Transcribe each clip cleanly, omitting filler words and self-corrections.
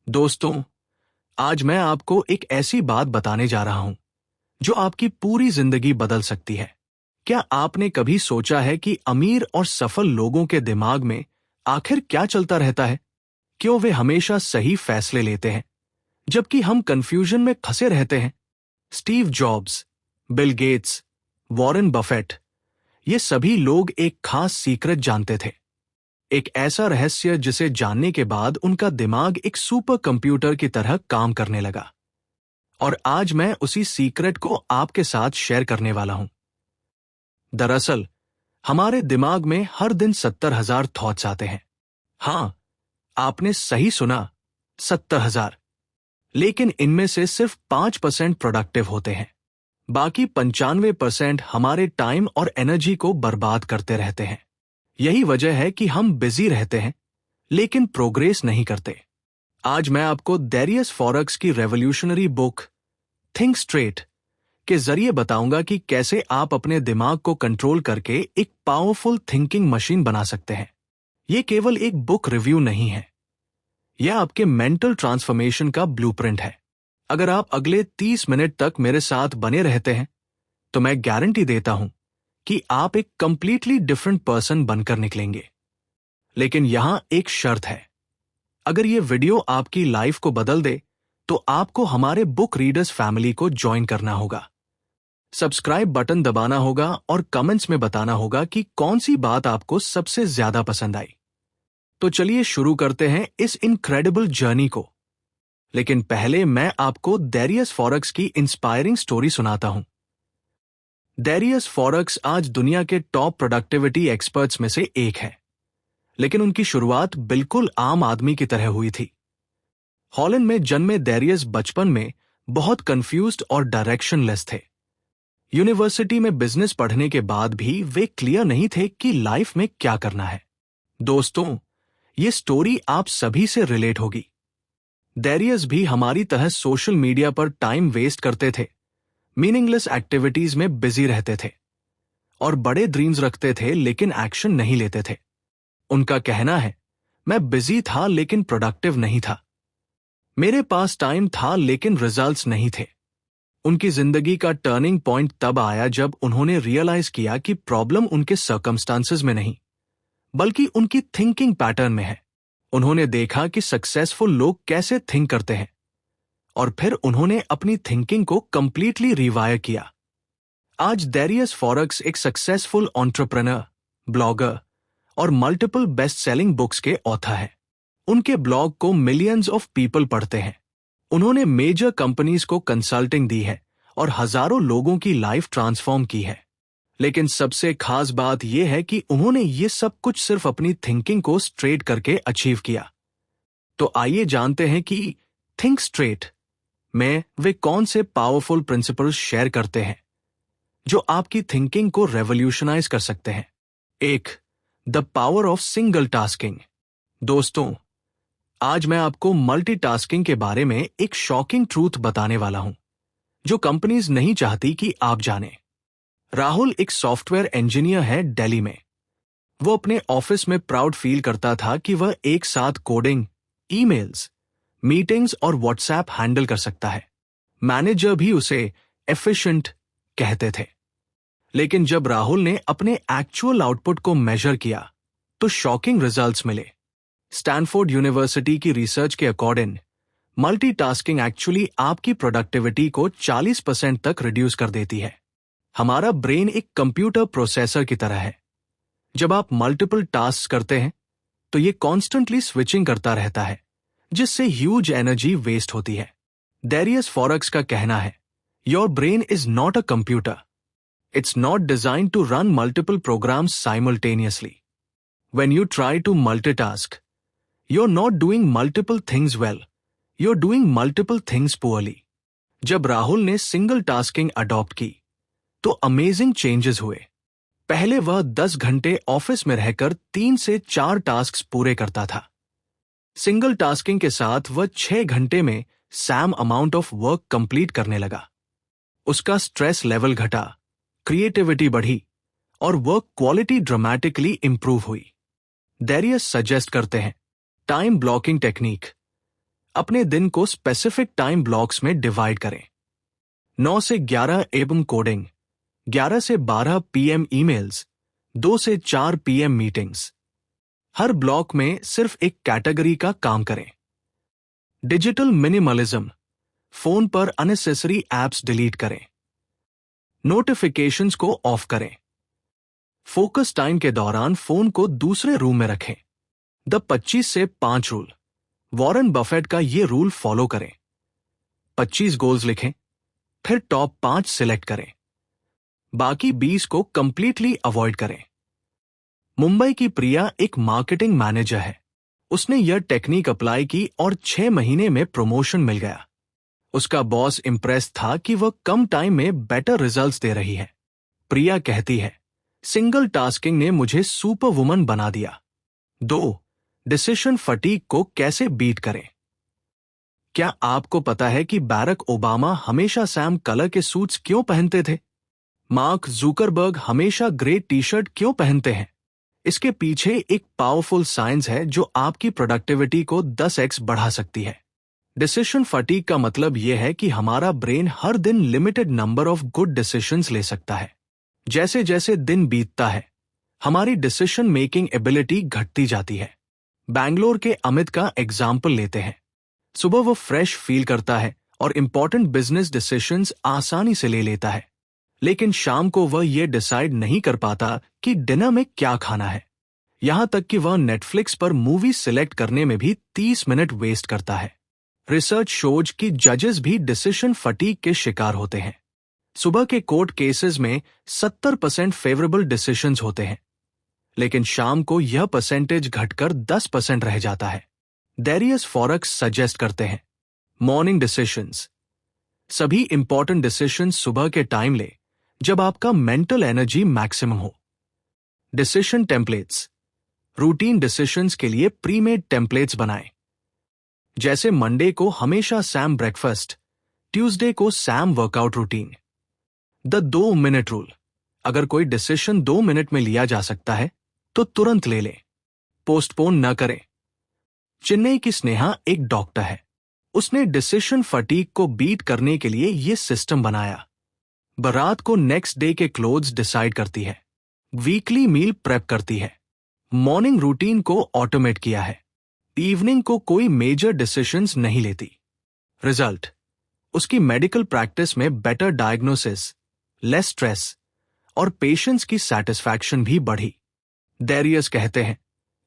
दोस्तों, आज मैं आपको एक ऐसी बात बताने जा रहा हूं जो आपकी पूरी जिंदगी बदल सकती है। क्या आपने कभी सोचा है कि अमीर और सफल लोगों के दिमाग में आखिर क्या चलता रहता है? क्यों वे हमेशा सही फैसले लेते हैं जबकि हम कंफ्यूजन में फंसे रहते हैं? Steve jobs, Bill Gates, Warren Buffett, ये सभी लोग एक खास सीक्रेट जानते थे। एक ऐसा रहस्य जिसे जानने के बाद उनका दिमाग एक सुपर कंप्यूटर की तरह काम करने लगा। और आज मैं उसी सीक्रेट को आपके साथ शेयर करने वाला हूं। दरअसल हमारे दिमाग में हर दिन 70,000 थॉट्स आते हैं। हां, आपने सही सुना, 70,000। लेकिन इनमें से सिर्फ 5% प्रोडक्टिव होते हैं। बाकी 95% हमारे टाइम और एनर्जी को बर्बाद करते रहते हैं। यही वजह है कि हम बिजी रहते हैं लेकिन प्रोग्रेस नहीं करते। आज मैं आपको डेरियस फॉरेक्स की रेवोल्यूशनरी बुक थिंक स्ट्रेट के जरिए बताऊंगा कि कैसे आप अपने दिमाग को कंट्रोल करके एक पावरफुल थिंकिंग मशीन बना सकते हैं। यह केवल एक बुक रिव्यू नहीं है, यह आपके मेंटल ट्रांसफॉर्मेशन का ब्लूप्रिंट है। अगर आप अगले 30 मिनट तक मेरे साथ बने रहते हैं तो मैं गारंटी देता हूं कि आप एक कंप्लीटली डिफरेंट पर्सन बनकर निकलेंगे। लेकिन यहां एक शर्त है, अगर यह वीडियो आपकी लाइफ को बदल दे तो आपको हमारे बुक रीडर्स फैमिली को ज्वाइन करना होगा। सब्सक्राइब बटन दबाना होगा और कमेंट्स में बताना होगा कि कौन सी बात आपको सबसे ज्यादा पसंद आई। तो चलिए शुरू करते हैं इस इनक्रेडिबल जर्नी को। लेकिन पहले मैं आपको डेरियस फॉरेक्स की इंस्पायरिंग स्टोरी सुनाता हूं। डेरियस फॉरेक्स आज दुनिया के टॉप प्रोडक्टिविटी एक्सपर्ट्स में से एक है, लेकिन उनकी शुरुआत बिल्कुल आम आदमी की तरह हुई थी। हॉलैंड में जन्मे डेरियस बचपन में बहुत कंफ्यूज्ड और डायरेक्शनलेस थे। यूनिवर्सिटी में बिजनेस पढ़ने के बाद भी वे क्लियर नहीं थे कि लाइफ में क्या करना है। दोस्तों, ये स्टोरी आप सभी से रिलेट होगी। डेरियस भी हमारी तरह सोशल मीडिया पर टाइम वेस्ट करते थे, मीनिंगलेस एक्टिविटीज में बिजी रहते थे और बड़े ड्रीम्स रखते थे लेकिन एक्शन नहीं लेते थे। उनका कहना है, मैं बिजी था लेकिन प्रोडक्टिव नहीं था। मेरे पास टाइम था लेकिन रिजल्ट्स नहीं थे। उनकी जिंदगी का टर्निंग पॉइंट तब आया जब उन्होंने रियलाइज किया कि प्रॉब्लम उनके सर्कमस्टांसेस में नहीं बल्कि उनकी थिंकिंग पैटर्न में है। उन्होंने देखा कि सक्सेसफुल लोग कैसे थिंक करते हैं और फिर उन्होंने अपनी थिंकिंग को कंप्लीटली रिवायर किया। आज डेरियस फॉरेक्स एक सक्सेसफुल एंटरप्रेन्योर, ब्लॉगर और मल्टीपल बेस्ट सेलिंग बुक्स के ऑथर हैं। उनके ब्लॉग को मिलियंस ऑफ पीपल पढ़ते हैं। उन्होंने मेजर कंपनीज को कंसल्टिंग दी है और हजारों लोगों की लाइफ ट्रांसफॉर्म की है। लेकिन सबसे खास बात यह है कि उन्होंने ये सब कुछ सिर्फ अपनी थिंकिंग को स्ट्रेट करके अचीव किया। तो आइए जानते हैं कि थिंक स्ट्रेट में वे कौन से पावरफुल प्रिंसिपल्स शेयर करते हैं जो आपकी थिंकिंग को रेवोल्यूशनाइज कर सकते हैं। 1. The power of single tasking. दोस्तों, आज मैं आपको मल्टीटास्किंग के बारे में एक शॉकिंग ट्रूथ बताने वाला हूं जो कंपनीज नहीं चाहती कि आप जाने। राहुल एक सॉफ्टवेयर इंजीनियर है दिल्ली में। वो अपने ऑफिस में प्राउड फील करता था कि वह एक साथ कोडिंग, ईमेल्स, मीटिंग्स और व्हाट्सएप हैंडल कर सकता है। मैनेजर भी उसे एफिशिएंट कहते थे। लेकिन जब राहुल ने अपने एक्चुअल आउटपुट को मेजर किया तो शॉकिंग रिजल्ट्स मिले। स्टैनफोर्ड यूनिवर्सिटी की रिसर्च के अकॉर्डिंग मल्टीटास्किंग एक्चुअली आपकी प्रोडक्टिविटी को 40% तक रिड्यूस कर देती है। हमारा ब्रेन एक कंप्यूटर प्रोसेसर की तरह है। जब आप मल्टीपल टास्क करते हैं तो ये कॉन्स्टेंटली स्विचिंग करता रहता है, जिससे ह्यूज एनर्जी वेस्ट होती है। डेरियस फॉरेक्स का कहना है, your brain is not a computer. It's not designed to run multiple programs simultaneously. When you try to multitask, you're not doing multiple things well, you're doing multiple things poorly. जब राहुल ने single tasking adopt की तो amazing changes हुए। पहले वह 10 घंटे office में रहकर 3 से 4 टास्क्स पूरे करता था। सिंगल टास्किंग के साथ वह 6 घंटे में Sam amount of work complete करने लगा। उसका स्ट्रेस लेवल घटा, क्रिएटिविटी बढ़ी और वर्क क्वालिटी ड्रामेटिकली इंप्रूव हुई। डेरियस सजेस्ट करते हैं टाइम ब्लॉकिंग टेक्निक। अपने दिन को स्पेसिफिक टाइम ब्लॉक्स में डिवाइड करें। 9 से 11 एम कोडिंग, 11 से 12 PM ईमेल्स, 2 से 4 PM मीटिंग्स। हर ब्लॉक में सिर्फ एक कैटेगरी का काम करें। डिजिटल मिनिमलिज्म, फोन पर अननेसेसरी एप्स डिलीट करें। नोटिफिकेशंस को ऑफ करें। फोकस टाइम के दौरान फोन को दूसरे रूम में रखें। द 25 से 5 रूल, वॉरेन बफेट का ये रूल फॉलो करें। 25 गोल्स लिखें, फिर टॉप 5 सिलेक्ट करें, बाकी 20 को कंप्लीटली अवॉइड करें। मुंबई की प्रिया एक मार्केटिंग मैनेजर है। उसने यह टेक्निक अप्लाई की और 6 महीने में प्रमोशन मिल गया। उसका बॉस इंप्रेस था कि वह कम टाइम में बेटर रिजल्ट्स दे रही है। प्रिया कहती है, सिंगल टास्किंग ने मुझे सुपर वुमन बना दिया। 2. डिसीजन फटीग को कैसे बीट करें। क्या आपको पता है कि बैरक ओबामा हमेशा सैम कलर के सूट्स क्यों पहनते थे? मार्क जुकरबर्ग हमेशा ग्रे टी शर्ट क्यों पहनते हैं? इसके पीछे एक पावरफुल साइंस है जो आपकी प्रोडक्टिविटी को 10x बढ़ा सकती है। डिसीजन फटीग का मतलब यह है कि हमारा ब्रेन हर दिन limited number of good decisions ले सकता है। जैसे जैसे दिन बीतता है, हमारी डिसीजन मेकिंग एबिलिटी घटती जाती है। बैंगलोर के अमित का एग्जाम्पल लेते हैं। सुबह वो फ्रेश फील करता है और इंपॉर्टेंट बिजनेस डिसीजंस आसानी से ले लेता है, लेकिन शाम को वह ये डिसाइड नहीं कर पाता कि डिनर में क्या खाना है। यहां तक कि वह नेटफ्लिक्स पर मूवी सिलेक्ट करने में भी 30 मिनट वेस्ट करता है। रिसर्च शोज कि जजेस भी डिसीजन फटीग के शिकार होते हैं। सुबह के कोर्ट केसेस में 70% फेवरेबल डिसीजंस होते हैं, लेकिन शाम को यह परसेंटेज घटकर 10% रह जाता है। डेरियस फॉरक्स सजेस्ट करते हैं, मॉर्निंग डिसीजंस। सभी इंपॉर्टेंट डिसीजंस सुबह के टाइम ले, जब आपका मेंटल एनर्जी मैक्सिमम हो। डिसीजन टेम्पलेट्स, रूटीन डिसीजंस के लिए प्रीमेड टेम्पलेट्स बनाएं। जैसे मंडे को हमेशा सैम ब्रेकफास्ट, ट्यूसडे को Sam workout routine. The 2 minute rule, अगर कोई डिसीजन 2 मिनट में लिया जा सकता है तो तुरंत ले लें, पोस्टपोन न करें। चेन्नई की स्नेहा एक डॉक्टर है। उसने डिसीजन फटीग को बीट करने के लिए यह सिस्टम बनाया। बारात को नेक्स्ट डे के क्लोथ्स डिसाइड करती है, वीकली मील प्रेप करती है, मॉर्निंग रूटीन को ऑटोमेट किया है, इवनिंग को कोई मेजर डिसीजंस नहीं लेती। रिजल्ट, उसकी मेडिकल प्रैक्टिस में बेटर डायग्नोसिस, लेस स्ट्रेस और पेशेंट्स की सैटिस्फैक्शन भी बढ़ी। डेरियस कहते हैं,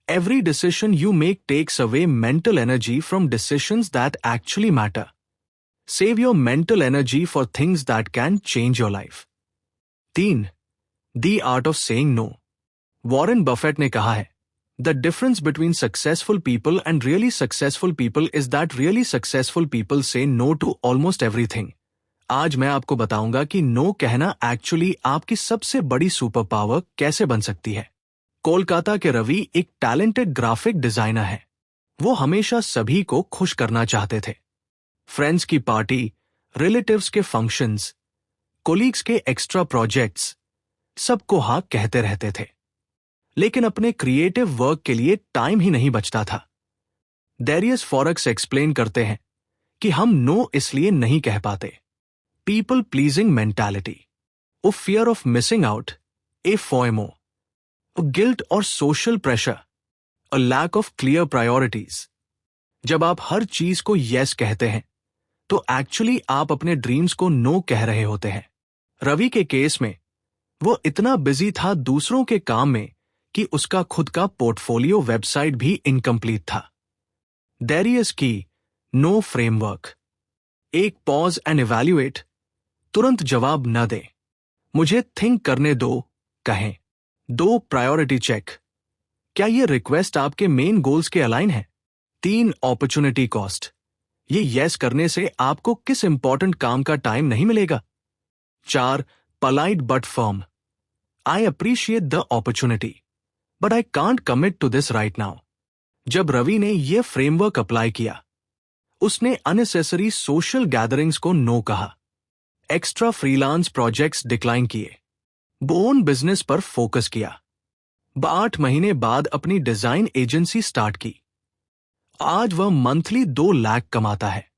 every decision you make takes away mental energy from decisions that actually matter. Save your mental energy for things that can change your life. 3. The art of saying no. Warren Buffett ने कहा है, the difference between successful people and really successful people is that really successful people से no to almost everything. आज मैं आपको बताऊंगा कि no कहना एक्चुअली आपकी सबसे बड़ी सुपर पावर कैसे बन सकती है। कोलकाता के रवि एक टैलेंटेड ग्राफिक डिजाइनर है। वो हमेशा सभी को खुश करना चाहते थे। फ्रेंड्स की पार्टी, रिलेटिव्स के फंक्शंस, कोलीग्स के एक्स्ट्रा प्रोजेक्ट्स, सबको हाँ कहते रहते थे, लेकिन अपने क्रिएटिव वर्क के लिए टाइम ही नहीं बचता था। डेरियस फॉरक्स एक्सप्लेन करते हैं कि हम नो इसलिए नहीं कह पाते। पीपल प्लीजिंग मेंटालिटी, ओ फियर ऑफ मिसिंग आउट, ए फोएमो, गिल्ट और social pressure, a lack of clear priorities. जब आप हर चीज को यस कहते हैं तो एक्चुअली आप अपने ड्रीम्स को नो कह रहे होते हैं। रवि के केस में वो इतना बिजी था दूसरों के काम में कि उसका खुद का पोर्टफोलियो वेबसाइट भी इनकम्प्लीट था। डेरियस की नो फ्रेमवर्क, एक पॉज एंड इवैल्यूएट, तुरंत जवाब न दें, मुझे थिंक करने दो कहें। 2. प्रायोरिटी चेक, क्या ये रिक्वेस्ट आपके मेन गोल्स के अलाइन है? 3. अपॉर्चुनिटी कॉस्ट, ये यस करने से आपको किस इंपॉर्टेंट काम का टाइम नहीं मिलेगा? 4. Polite but firm, I appreciate the opportunity but I can't commit to this right now. जब रवि ने यह फ्रेमवर्क अप्लाई किया, उसने अननेसेसरी सोशल गैदरिंग्स को नो कहा, एक्स्ट्रा फ्रीलांस प्रोजेक्ट्स डिक्लाइन किए, बोन बिजनेस पर फोकस किया। 8 महीने बाद अपनी डिजाइन एजेंसी स्टार्ट की आज वह मंथली 2 लाख कमाता है।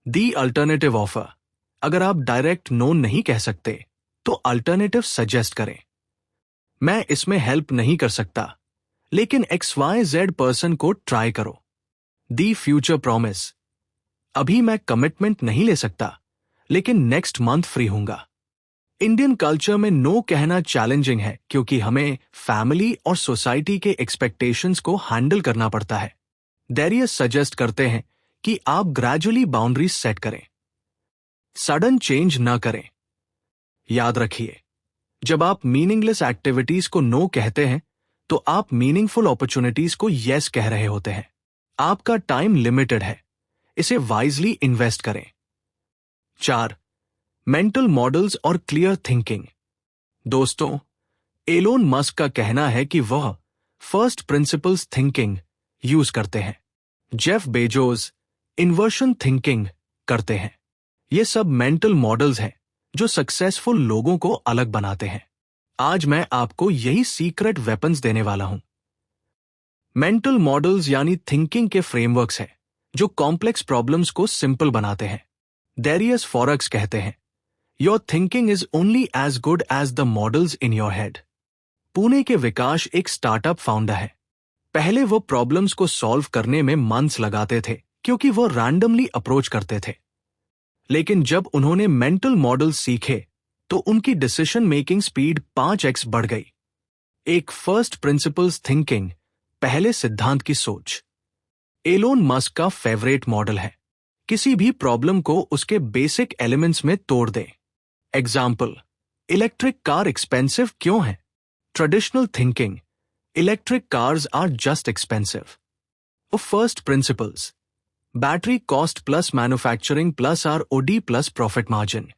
दी अल्टरनेटिव ऑफर। अगर आप डायरेक्ट नो नहीं कह सकते तो अल्टरनेटिव सजेस्ट करें। मैं इसमें हेल्प नहीं कर सकता, लेकिन XYZ पर्सन को ट्राई करो। The future promise. अभी मैं कमिटमेंट नहीं ले सकता, लेकिन नेक्स्ट मंथ फ्री हूंगा। इंडियन कल्चर में नो कहना चैलेंजिंग है क्योंकि हमें फैमिली और सोसाइटी के एक्सपेक्टेशंस को हैंडल करना पड़ता है। डेरियस सजेस्ट करते हैं कि आप ग्रेजुअली बाउंड्रीज सेट करें, सडन चेंज ना करें। याद रखिए, जब आप मीनिंगलेस एक्टिविटीज को नो कहते हैं तो आप मीनिंगफुल अपॉर्चुनिटीज को यस कह रहे होते हैं। आपका टाइम लिमिटेड है, इसे वाइजली इन्वेस्ट करें। 4. मेंटल मॉडल्स और क्लियर थिंकिंग। दोस्तों, एलोन मस्क का कहना है कि वह फर्स्ट प्रिंसिपल्स थिंकिंग यूज करते हैं। जेफ बेजोस इन्वर्शन थिंकिंग करते हैं। ये सब मेंटल मॉडल्स हैं जो सक्सेसफुल लोगों को अलग बनाते हैं। आज मैं आपको यही सीक्रेट वेपन्स देने वाला हूं। मेंटल मॉडल्स यानी थिंकिंग के फ्रेमवर्क्स हैं जो कॉम्प्लेक्स प्रॉब्लम्स को सिंपल बनाते हैं। डेरियस फॉरेक्स कहते हैं, your thinking is only as good as the models in your head. Pune के विकास एक स्टार्टअप फाउंडर है। पहले वो प्रॉब्लम्स को सॉल्व करने में मंथ्स लगाते थे क्योंकि वो रैंडमली अप्रोच करते थे। लेकिन जब उन्होंने मेंटल मॉडल सीखे तो उनकी डिसीजन मेकिंग स्पीड 5x बढ़ गई। एक फर्स्ट प्रिंसिपल्स थिंकिंग, पहले सिद्धांत की सोच, एलोन मस्क का फेवरेट मॉडल है। किसी भी प्रॉब्लम को उसके बेसिक एलिमेंट्स में तोड़ दें। एग्जाम्पल, इलेक्ट्रिक कार एक्सपेंसिव क्यों है? Traditional thinking, electric cars are just expensive. First principles, battery cost plus manufacturing plus ROD plus profit margin.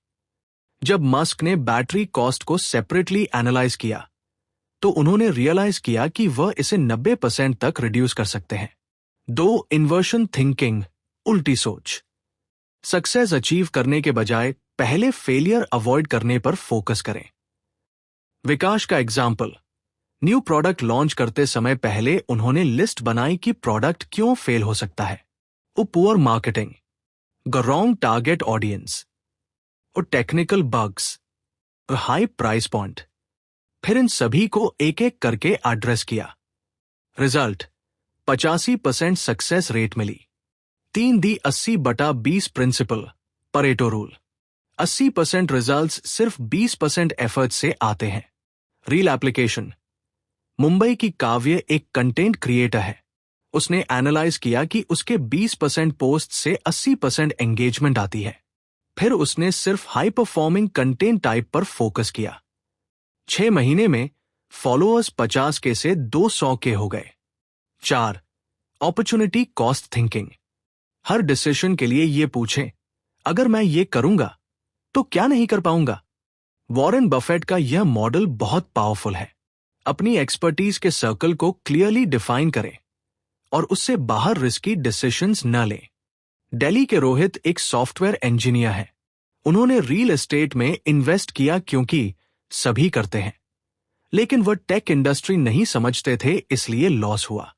जब मस्क ने बैटरी कॉस्ट को सेपरेटली एनालाइज किया तो उन्होंने रियलाइज किया कि वह इसे 90% तक रिड्यूस कर सकते हैं। 2. इन्वर्शन थिंकिंग, उल्टी सोच। सक्सेस अचीव करने के बजाय पहले फेलियर अवॉइड करने पर फोकस करें। विकास का एग्जाम्पल, न्यू प्रोडक्ट लॉन्च करते समय पहले उन्होंने लिस्ट बनाई कि प्रोडक्ट क्यों फेल हो सकता है। Poor marketing, wrong target audience, और technical bugs, high price point. फिर इन सभी को एक एक करके एड्रेस किया। रिजल्ट, 85% सक्सेस रेट मिली। 3. The 80/20 principle, Pareto rule. 80% results सिर्फ 20% एफर्ट से आते हैं। रील एप्लीकेशन, मुंबई की काव्य एक कंटेंट क्रिएटर है। उसने एनालाइज किया कि उसके 20% पोस्ट से 80% एंगेजमेंट आती है। फिर उसने सिर्फ हाई परफॉर्मिंग कंटेंट टाइप पर फोकस किया। 6 महीने में फॉलोअर्स 50 के से 200 के हो गए। 4. Opportunity cost thinking. हर डिसीजन के लिए ये पूछें, अगर मैं ये करूंगा तो क्या नहीं कर पाऊंगा? वॉरेन बफेट का यह मॉडल बहुत पावरफुल है। अपनी एक्सपर्टीज के सर्कल को क्लियरली डिफाइन करें और उससे बाहर रिस्की डिसीजंस न लें। दिल्ली के रोहित एक सॉफ्टवेयर इंजीनियर हैं। उन्होंने रियल एस्टेट में इन्वेस्ट किया क्योंकि सभी करते हैं, लेकिन वह टेक इंडस्ट्री नहीं समझते थे, इसलिए लॉस हुआ।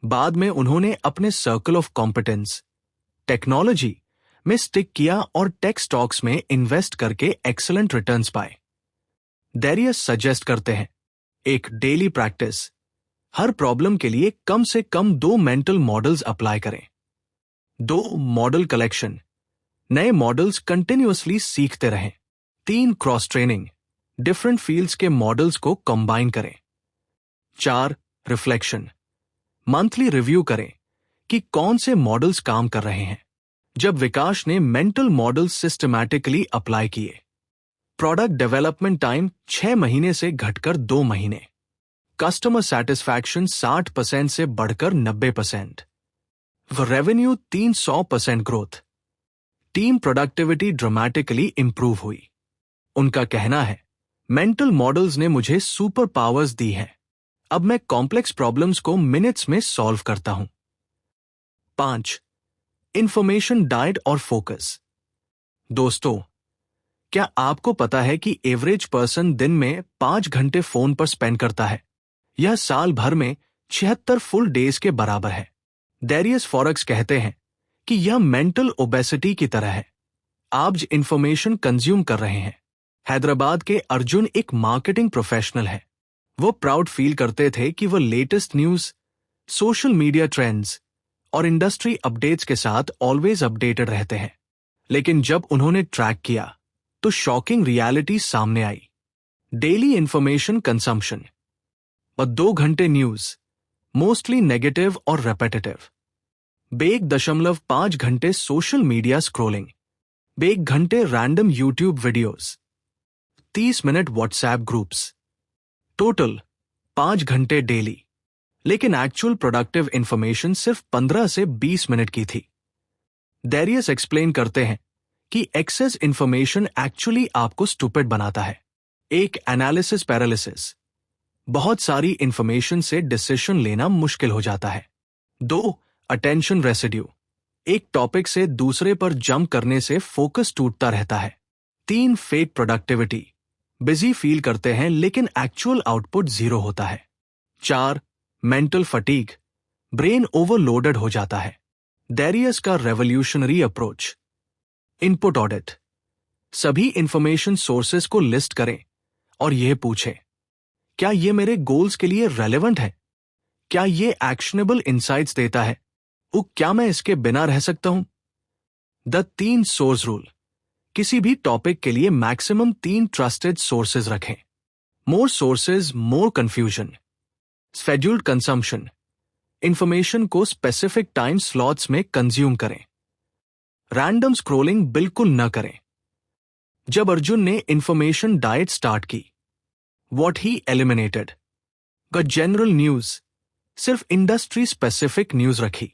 बाद में उन्होंने अपने सर्कल ऑफ कॉम्पिटेंस, टेक्नोलॉजी में स्टिक किया और टेक स्टॉक्स में इन्वेस्ट करके एक्सीलेंट रिटर्न्स पाए। डेरियस सजेस्ट करते हैं, एक डेली प्रैक्टिस, हर प्रॉब्लम के लिए कम से कम 2 मेंटल मॉडल्स अप्लाई करें। 2. मॉडल कलेक्शन, नए मॉडल्स कंटिन्यूअसली सीखते रहें। 3. क्रॉस ट्रेनिंग, डिफरेंट फील्ड्स के मॉडल्स को कंबाइन करें। 4. रिफ्लेक्शन, मंथली रिव्यू करें कि कौन से मॉडल्स काम कर रहे हैं। जब विकास ने मेंटल मॉडल्स सिस्टमैटिकली अप्लाई किए, प्रोडक्ट डेवलपमेंट टाइम 6 महीने से घटकर 2 महीने, कस्टमर सैटिस्फैक्शन 60% से बढ़कर 90%, revenue 300% growth, team productivity dramatically improve हुई। उनका कहना है, मेंटल मॉडल्स ने मुझे सुपर पावर्स दी हैं। अब मैं कॉम्प्लेक्स प्रॉब्लम्स को मिनट्स में सॉल्व करता हूं। 5. इंफॉर्मेशन डाइट और फोकस। दोस्तों, क्या आपको पता है कि एवरेज पर्सन दिन में 5 घंटे फोन पर स्पेंड करता है? यह साल भर में 76 फुल डेज के बराबर है। डेरियस फॉरेक्स कहते हैं कि यह मेंटल ओबेसिटी की तरह है। आप जो इंफॉर्मेशन कंज्यूम कर रहे हैं। हैदराबाद के अर्जुन एक मार्केटिंग प्रोफेशनल है। वो प्राउड फील करते थे कि वो latest news, social media trends और इंडस्ट्री अपडेट्स के साथ ऑलवेज अपडेटेड रहते हैं। लेकिन जब उन्होंने ट्रैक किया तो शॉकिंग रियलिटी सामने आई। डेली इंफॉर्मेशन कंजम्पशन और 2 घंटे न्यूज, मोस्टली नेगेटिव और रेपेटेटिव। 1.5 घंटे सोशल मीडिया स्क्रोलिंग, 1 घंटे random YouTube videos, 30 minute WhatsApp groups. Total 5 घंटे डेली। लेकिन एक्चुअल प्रोडक्टिव इंफॉर्मेशन सिर्फ 15 से 20 मिनट की थी। डेरियस एक्सप्लेन करते हैं कि एक्सेस इंफॉर्मेशन एक्चुअली आपको स्टूपिड बनाता है। एक एनालिसिस पैरालिसिस, बहुत सारी इंफॉर्मेशन से डिसीजन लेना मुश्किल हो जाता है। 2. अटेंशन रेसिड्यू, एक टॉपिक से दूसरे पर जंप करने से फोकस टूटता रहता है। 3. फेक प्रोडक्टिविटी, बिजी फील करते हैं लेकिन एक्चुअल आउटपुट 0 होता है। 4. मेंटल फटीग, ब्रेन ओवरलोडेड हो जाता है। डेरियस का रेवोल्यूशनरी अप्रोच। इनपुट ऑडिट, सभी इंफॉर्मेशन सोर्सेस को लिस्ट करें और यह पूछें, क्या यह मेरे गोल्स के लिए रेलेवेंट है? क्या यह एक्शनेबल इंसाइट्स देता है? क्या मैं इसके बिना रह सकता हूं? द 3 सोर्स रूल, किसी भी टॉपिक के लिए मैक्सिमम 3 ट्रस्टेड सोर्सेज रखें। More sources more confusion. Scheduled consumption, information को स्पेसिफिक टाइम स्लॉट्स में कंज्यूम करें। रैंडम स्क्रोलिंग बिल्कुल न करें। जब अर्जुन ने इंफॉर्मेशन डाइट स्टार्ट की, what he eliminated, the general news, सिर्फ इंडस्ट्री स्पेसिफिक न्यूज रखी।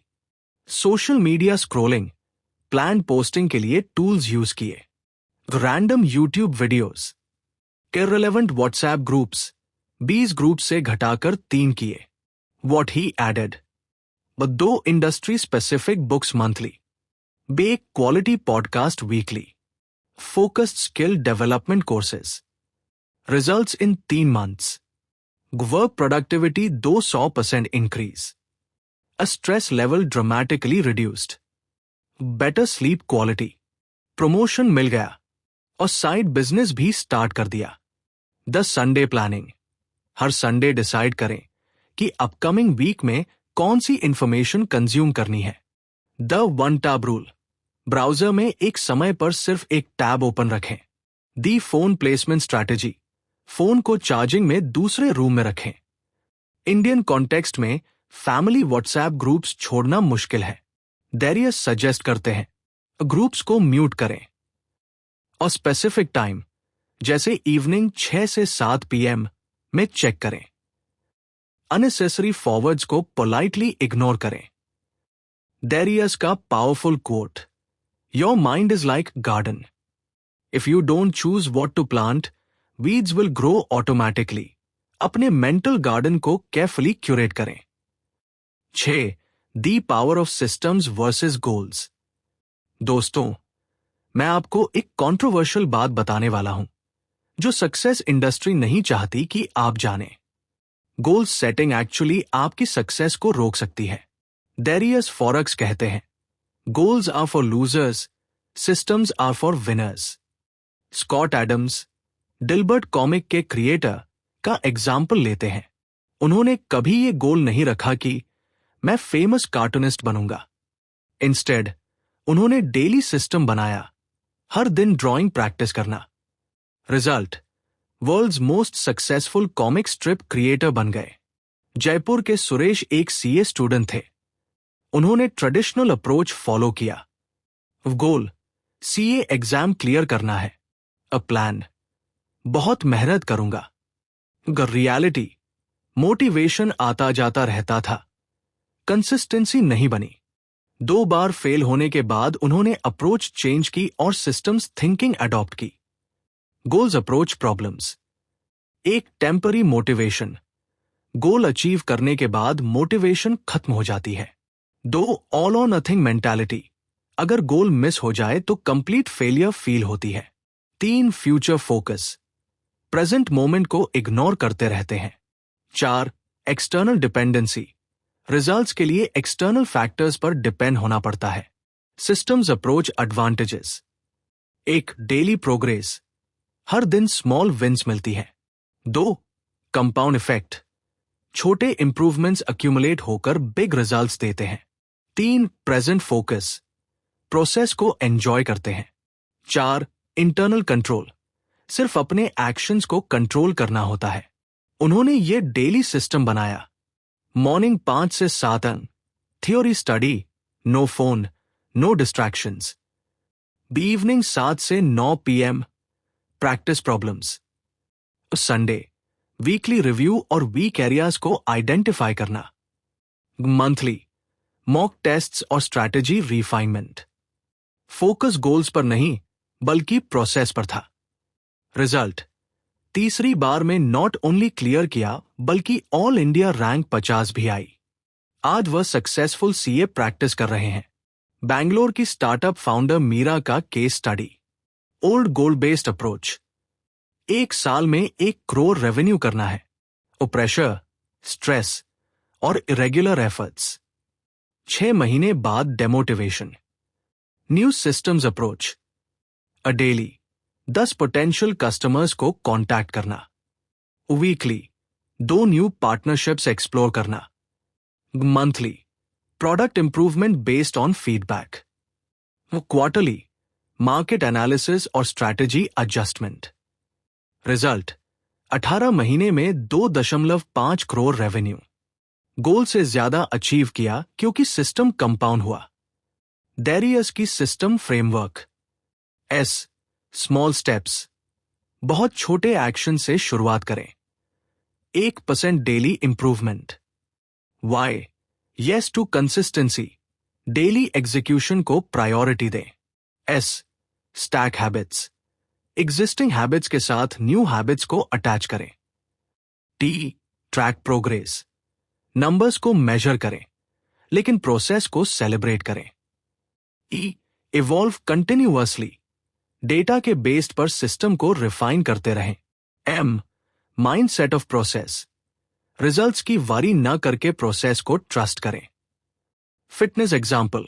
Social media scrolling, plan posting के लिए टूल्स यूज किए। Random YouTube videos, irrelevant WhatsApp groups 20 group से घटाकर 3 किए। What he added, 2 industry specific books monthly, 1 quality podcast weekly, focused skill development courses. Results in 3 months, work productivity 200% increase, a stress level dramatically reduced, better sleep quality, promotion मिल गया और side business भी start कर दिया। The Sunday planning, हर Sunday decide करें कि upcoming week में कौन सी इंफॉर्मेशन कंज्यूम करनी है। द 1 टैब रूल, ब्राउजर में एक समय पर सिर्फ एक टैब ओपन रखें। दी फोन प्लेसमेंट स्ट्रैटेजी, फोन को चार्जिंग में दूसरे रूम में रखें। इंडियन कॉन्टेक्स्ट में फैमिली व्हाट्सएप ग्रुप्स छोड़ना मुश्किल है। डेरियस सजेस्ट करते हैं ग्रुप्स को म्यूट करें और स्पेसिफिक टाइम जैसे इवनिंग 6 से 7 PM में चेक करें। अननेसेसरी फॉरवर्ड्स को पोलाइटली इग्नोर करें। डेरियस का powerful quote, your mind is like garden, if you don't choose what to plant, weeds will grow automatically. अपने मेंटल गार्डन को केयरफुली क्यूरेट करें। 6. The power of systems versus goals. दोस्तों, मैं आपको एक controversial बात बताने वाला हूं जो सक्सेस इंडस्ट्री नहीं चाहती कि आप जानें। गोल सेटिंग एक्चुअली आपकी सक्सेस को रोक सकती है। डेरियस फॉरेक्स कहते हैं, goals are for losers, systems are for winners. Scott Adams, Dilbert comic के क्रिएटर, का एग्जाम्पल लेते हैं। उन्होंने कभी ये गोल नहीं रखा कि मैं फेमस कार्टूनिस्ट बनूंगा। इंस्टेड उन्होंने डेली सिस्टम बनाया, हर दिन ड्राइंग प्रैक्टिस करना। Result, world's most successful comic strip creator बन गए। जयपुर के सुरेश एक सीए स्टूडेंट थे। उन्होंने ट्रेडिशनल अप्रोच फॉलो किया। गोल, सीए एग्जाम क्लियर करना है। अ प्लान, बहुत मेहनत करूंगा। रियलिटी, मोटिवेशन आता जाता रहता था, कंसिस्टेंसी नहीं बनी। 2 बार फेल होने के बाद उन्होंने अप्रोच चेंज की और सिस्टम्स थिंकिंग अडॉप्ट की। गोल्स अप्रोच प्रॉब्लम्स, एक टेम्पररी मोटिवेशन, गोल अचीव करने के बाद मोटिवेशन खत्म हो जाती है। 2 ऑल और नथिंग मेंटालिटी, अगर गोल मिस हो जाए तो कंप्लीट फेलियर फील होती है। 3 फ्यूचर फोकस, प्रेजेंट मोमेंट को इग्नोर करते रहते हैं। 4 एक्सटर्नल डिपेंडेंसी, रिजल्ट्स के लिए एक्सटर्नल फैक्टर्स पर डिपेंड होना पड़ता है। Systems approach advantages. एक, डेली प्रोग्रेस, हर दिन स्मॉल विंस मिलती है। 2, कंपाउंड इफेक्ट, छोटे इंप्रूवमेंट्स अक्यूमुलेट होकर बिग रिजल्ट्स देते हैं। 3, प्रेजेंट फोकस, प्रोसेस को एंजॉय करते हैं। 4, इंटरनल कंट्रोल, सिर्फ अपने एक्शंस को कंट्रोल करना होता है। उन्होंने ये डेली सिस्टम बनाया। मॉर्निंग 5 से 7 am, theory study, no phone, no distractions. Evening 7 से 9 PM, practice problems. Sunday, weekly review और वीक एरियाज को आइडेंटिफाई करना। मंथली, मॉक टेस्ट्स और स्ट्रैटेजी रिफाइनमेंट। फोकस गोल्स पर नहीं बल्कि प्रोसेस पर था। रिजल्ट, तीसरी बार में नॉट ओनली क्लियर किया बल्कि ऑल इंडिया रैंक 50 भी आई। आज वह सक्सेसफुल CA प्रैक्टिस कर रहे हैं। बैंगलोर की स्टार्टअप फाउंडर मीरा का case study. Old goal based approach, 1 साल में 1 करोड़ रेवेन्यू करना है। और प्रेशर, स्ट्रेस और इरेगुलर एफर्ट्स। 6 महीने बाद demotivation. New systems approach, a daily 10 potential customers को कांटेक्ट करना। वीकली 2 न्यू पार्टनरशिप्स एक्सप्लोर करना। Monthly, product improvement based on feedback. Quarterly, market analysis और स्ट्रैटेजी एडजस्टमेंट। रिजल्ट, 18 महीने में 2.5 करोड़ रेवेन्यू। गोल से ज्यादा अचीव किया क्योंकि सिस्टम कंपाउंड हुआ। डेरियस की system framework. S, small steps, बहुत छोटे एक्शन से शुरुआत करें। 1% daily improvement. Y, yes to consistency, daily execution को प्रायोरिटी दें। S, stack habits, existing habits के साथ न्यू हैबिट्स को अटैच करें। T, ट्रैक प्रोग्रेस, नंबर्स को मेजर करें लेकिन प्रोसेस को सेलिब्रेट करें। E, इवॉल्व कंटिन्यूअसली, डेटा के बेस्ड पर सिस्टम को रिफाइन करते रहें। M, mind set of process, results की वारी न करके प्रोसेस को ट्रस्ट करें। फिटनेस एग्जाम्पल,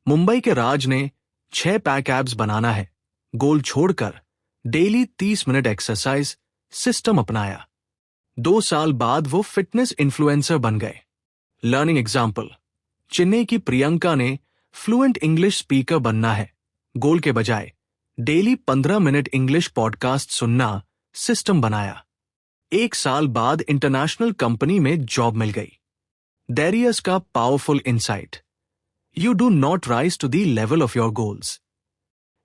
मुंबई के राज ने 6 पैक एब्स बनाना है, गोल छोड़कर डेली 30 मिनट एक्सरसाइज सिस्टम अपनाया। 2 साल बाद वो फिटनेस इन्फ्लुएंसर बन गए। लर्निंग एग्जाम्पल, चेन्नई की प्रियंका ने फ्लुएंट इंग्लिश स्पीकर बनना है, गोल के बजाय डेली 15 मिनट इंग्लिश पॉडकास्ट सुनना सिस्टम बनाया। 1 साल बाद इंटरनेशनल कंपनी में जॉब मिल गई। डेरियस का powerful insight, you do not rise to the level of your goals,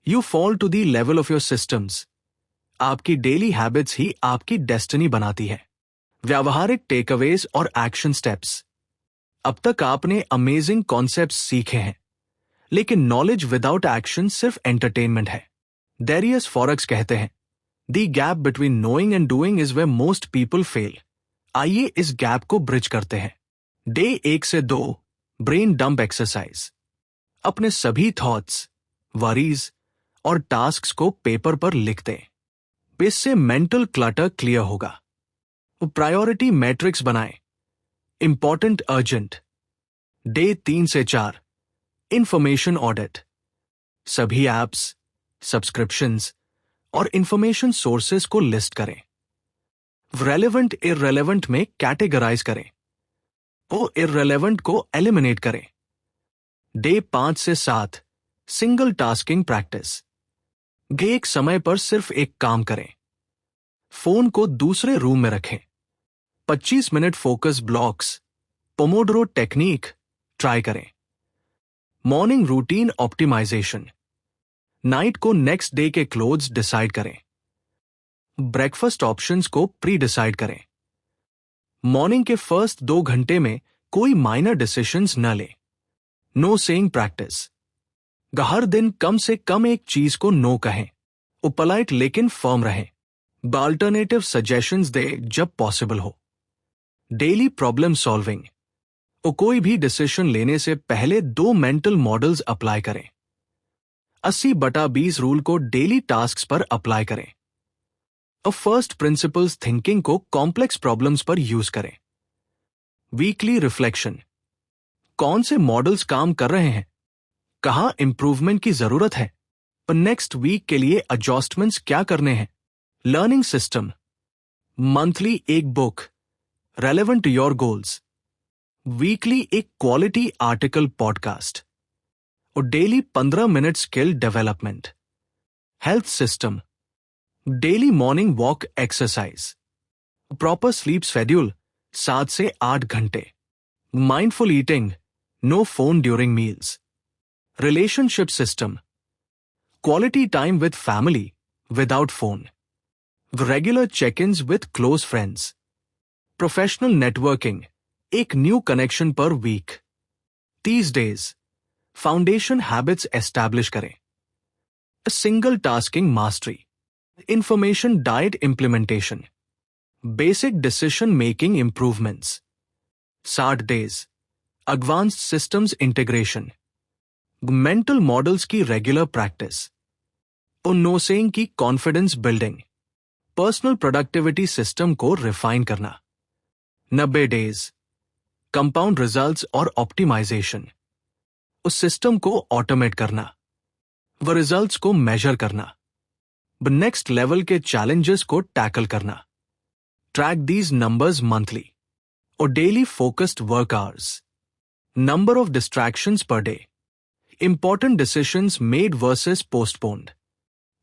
you fall to the level of your systems. आपकी डेली हैबिट्स ही आपकी डेस्टिनी बनाती है। व्यावहारिक टेकअवेज और एक्शन स्टेप्स। अब तक आपने अमेजिंग कॉन्सेप्ट्स सीखे हैं, लेकिन नॉलेज विदाउट एक्शन सिर्फ एंटरटेनमेंट है। डेरियस फॉरेक्स कहते हैं, the gap between knowing and doing is where most people fail. आइए इस गैप को ब्रिज करते हैं। डे 1 से 2, ब्रेन डंप एक्सरसाइज। अपने सभी थॉट्स, वरीज और टास्क्स को पेपर पर लिख दें। इससे मेंटल क्लटर क्लियर होगा। प्रायोरिटी मैट्रिक्स बनाएं। Important urgent. डे 3 से 4, इंफॉर्मेशन ऑडिट। सभी एप्स, सब्सक्रिप्शंस और इंफॉर्मेशन सोर्सेस को लिस्ट करें। रेलेवेंट इररेलेवेंट में कैटेगराइज करें। इररेलेवेंट को एलिमिनेट करें। डे 5 से 7, सिंगल टास्किंग प्रैक्टिस। एक समय पर सिर्फ एक काम करें। फोन को दूसरे रूम में रखें। 25 minute focus blocks, Pomodoro technique try करें। Morning routine optimisation. नाइट को नेक्स्ट डे के क्लोथ्स डिसाइड करें। ब्रेकफास्ट ऑप्शंस को प्री डिसाइड करें। मॉर्निंग के फर्स्ट 2 घंटे में कोई माइनर डिसीजंस न लें। No saying practice. हर दिन कम से कम एक चीज को नो कहें। पोलाइट लेकिन फर्म रहें। अल्टरनेटिव सजेशंस दे जब पॉसिबल हो। Daily problem solving. कोई भी डिसीजन लेने से पहले 2 मेंटल मॉडल्स अप्लाई करें। 80/20 रूल को डेली टास्क्स पर अप्लाई करें। फर्स्ट प्रिंसिपल्स थिंकिंग को कॉम्प्लेक्स प्रॉब्लम्स पर यूज करें। Weekly reflection. कौन से मॉडल्स काम कर रहे हैं, कहाँ इंप्रूवमेंट की जरूरत है और नेक्स्ट वीक के लिए एडजस्टमेंट्स क्या करने हैं। लर्निंग सिस्टम, मंथली एक book relevant to your goals, weekly एक क्वालिटी आर्टिकल पॉडकास्ट और daily 15 minute skill development. Health system, daily morning walk exercise, proper sleep schedule 7 से 8 घंटे, mindful eating, no phone during meals. Relationship system, quality time with family without phone, regular check-ins with close friends. Professional networking, एक new connection per week. 30 days, foundation habits establish करें। Single tasking mastery, information diet implementation, basic decision making improvements. 60 days, advanced systems integration, mental models की regular practice और नोसेइंग की confidence building, personal productivity system को refine करना। 90 days, compound results और optimisation, उस system को automate करना, व रिजल्ट्स को मेजर करना, व नेक्स्ट लेवल के चैलेंजेस को टैकल करना। ट्रैक दीज नंबर्स मंथली और daily focused work hours, number of distractions per day, important decisions made versus postponed,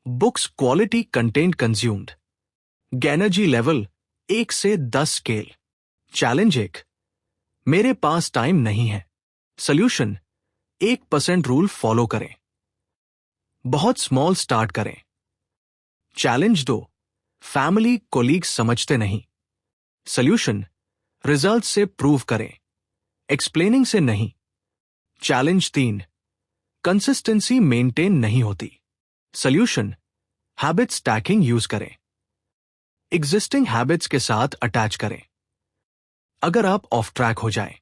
books quality content consumed, energy level 1 से 10 स्केल। चैलेंज 1, मेरे पास time नहीं है। Solution, 1% rule follow करें, बहुत small start करें। Challenge 2, family colleagues समझते नहीं। Solution, result से प्रूव करें, एक्सप्लेनिंग से नहीं। चैलेंज 3, कंसिस्टेंसी मेंटेन नहीं होती। सोल्यूशन, हैबिट स्टैकिंग यूज करें, एग्जिस्टिंग हैबिट्स के साथ अटैच करें। अगर आप ऑफ ट्रैक हो जाएं,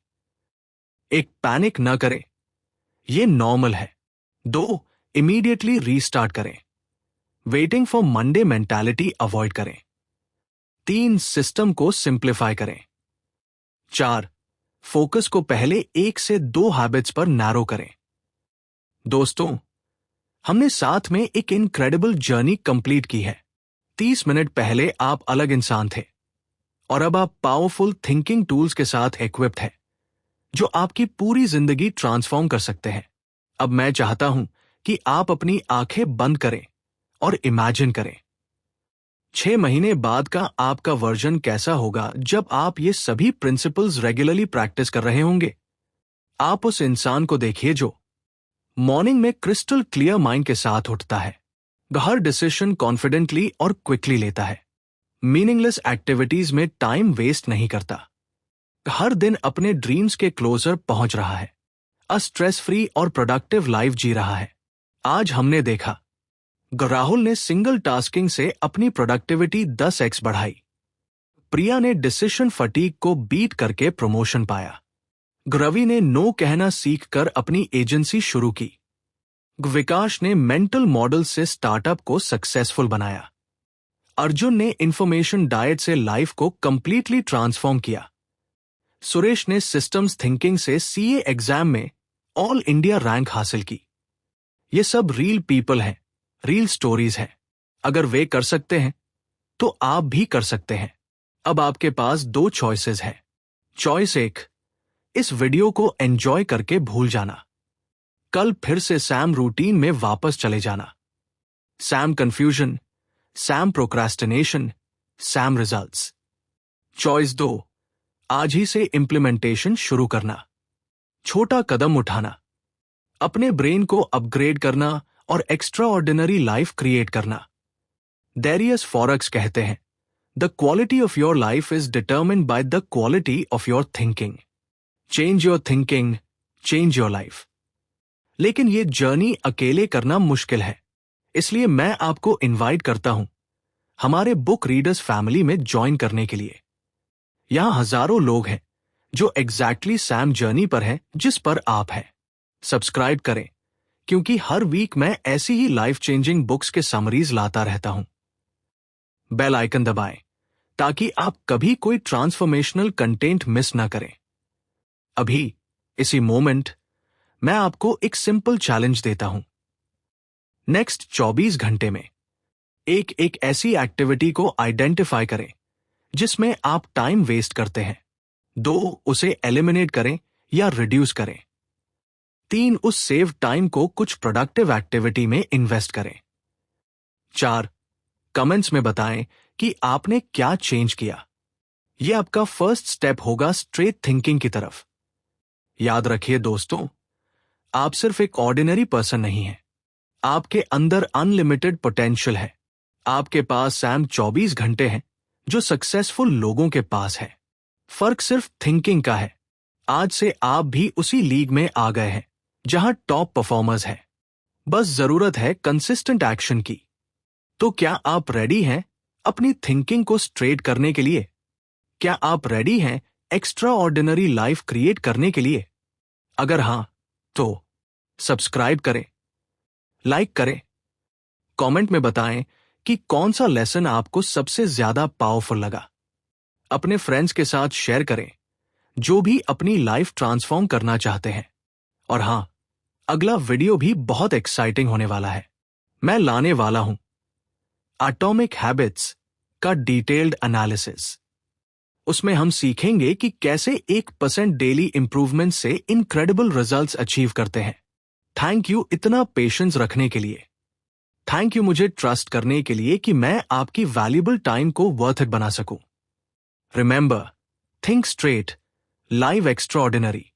1, पैनिक न करें, यह नॉर्मल है। 2, इमीडिएटली रीस्टार्ट करें, waiting for Monday mentality avoid करें। 3, सिस्टम को सिंप्लीफाई करें। 4, फोकस को पहले 1 से 2 हैबिट्स पर नैरो करें। दोस्तों, हमने साथ में एक इनक्रेडिबल जर्नी कंप्लीट की है। 30 मिनट पहले आप अलग इंसान थे और अब आप पावरफुल थिंकिंग टूल्स के साथ इक्विप्ड हैं, जो आपकी पूरी जिंदगी ट्रांसफॉर्म कर सकते हैं। अब मैं चाहता हूं कि आप अपनी आंखें बंद करें और इमेजिन करें 6 महीने बाद का आपका वर्जन कैसा होगा जब आप ये सभी प्रिंसिपल्स रेगुलरली प्रैक्टिस कर रहे होंगे। आप उस इंसान को देखिए जो मॉर्निंग में क्रिस्टल क्लियर माइंड के साथ उठता है, हर डिसीजन कॉन्फिडेंटली और क्विकली लेता है, मीनिंगलेस एक्टिविटीज में टाइम वेस्ट नहीं करता, हर दिन अपने ड्रीम्स के क्लोजर पहुंच रहा है, स्ट्रेस फ्री और प्रोडक्टिव लाइफ जी रहा है। आज हमने देखा राहुल ने सिंगल टास्किंग से अपनी प्रोडक्टिविटी 10x बढ़ाई, प्रिया ने डिसीजन फटीग को बीट करके प्रमोशन पाया, रवि ने नो कहना सीखकर अपनी एजेंसी शुरू की, विकास ने मेंटल मॉडल से स्टार्टअप को सक्सेसफुल बनाया, अर्जुन ने इंफॉर्मेशन डाइट से लाइफ को कंप्लीटली ट्रांसफॉर्म किया, सुरेश ने सिस्टम्स थिंकिंग से सीए एग्जाम में ऑल इंडिया रैंक हासिल की। ये सब रियल पीपल हैं, रियल स्टोरीज हैं। अगर वे कर सकते हैं तो आप भी कर सकते हैं। अब आपके पास 2 चॉइसेस हैं। चॉइस 1, इस वीडियो को एंजॉय करके भूल जाना, कल फिर से सैम रूटीन में वापस चले जाना। Sam confusion, Sam procrastination, Sam results. Choice 2, आज ही से इंप्लीमेंटेशन शुरू करना, छोटा कदम उठाना, अपने ब्रेन को अपग्रेड करना और एक्स्ट्रा ऑर्डिनरी लाइफ क्रिएट करना। डेरियस फॉरेक्स कहते हैं, the quality of your life is determined by the quality of your thinking. Change your thinking, change your life. लेकिन ये जर्नी अकेले करना मुश्किल है, इसलिए मैं आपको इनवाइट करता हूं हमारे बुक रीडर्स फैमिली में ज्वाइन करने के लिए। यहां हजारों लोग हैं जो एग्जैक्टली सैम जर्नी पर हैं जिस पर आप हैं। सब्सक्राइब करें, क्योंकि हर वीक मैं ऐसी ही लाइफ चेंजिंग बुक्स के समरीज लाता रहता हूं। बेल आइकन दबाएं ताकि आप कभी कोई ट्रांसफॉर्मेशनल कंटेंट मिस ना करें। अभी इसी मोमेंट मैं आपको एक सिंपल चैलेंज देता हूं। नेक्स्ट 24 घंटे में एक ऐसी एक्टिविटी को आइडेंटिफाई करें जिसमें आप टाइम वेस्ट करते हैं। 2, उसे एलिमिनेट करें या रिड्यूस करें। 3, उस सेव टाइम को कुछ प्रोडक्टिव एक्टिविटी में इन्वेस्ट करें। 4, कमेंट्स में बताएं कि आपने क्या चेंज किया। यह आपका फर्स्ट स्टेप होगा स्ट्रेट थिंकिंग की तरफ। याद रखिए दोस्तों, आप सिर्फ एक ऑर्डिनरी पर्सन नहीं हैं। आपके अंदर अनलिमिटेड पोटेंशियल है। आपके पास सैम 24 घंटे हैं जो सक्सेसफुल लोगों के पास है। फर्क सिर्फ थिंकिंग का है। आज से आप भी उसी लीग में आ गए हैं जहां टॉप परफॉर्मर्स हैं। बस जरूरत है कंसिस्टेंट एक्शन की। तो क्या आप रेडी हैं अपनी थिंकिंग को स्ट्रेट करने के लिए? क्या आप रेडी हैं एक्स्ट्रा ऑर्डिनरी लाइफ क्रिएट करने के लिए? अगर हां, तो सब्सक्राइब करें, लाइक करें, कमेंट में बताएं कि कौन सा लेसन आपको सबसे ज्यादा पावरफुल लगा। अपने फ्रेंड्स के साथ शेयर करें जो भी अपनी लाइफ ट्रांसफॉर्म करना चाहते हैं। और हां, अगला वीडियो भी बहुत एक्साइटिंग होने वाला है। मैं लाने वाला हूं एटॉमिक हैबिट्स का डिटेल्ड एनालिसिस। उसमें हम सीखेंगे कि कैसे 1% डेली इंप्रूवमेंट से इनक्रेडिबल रिजल्ट्स अचीव करते हैं। थैंक यू इतना पेशेंस रखने के लिए। थैंक यू मुझे ट्रस्ट करने के लिए कि मैं आपकी वैल्यूएबल टाइम को वर्थ इट बना सकूं। Remember, think straight, live extraordinary.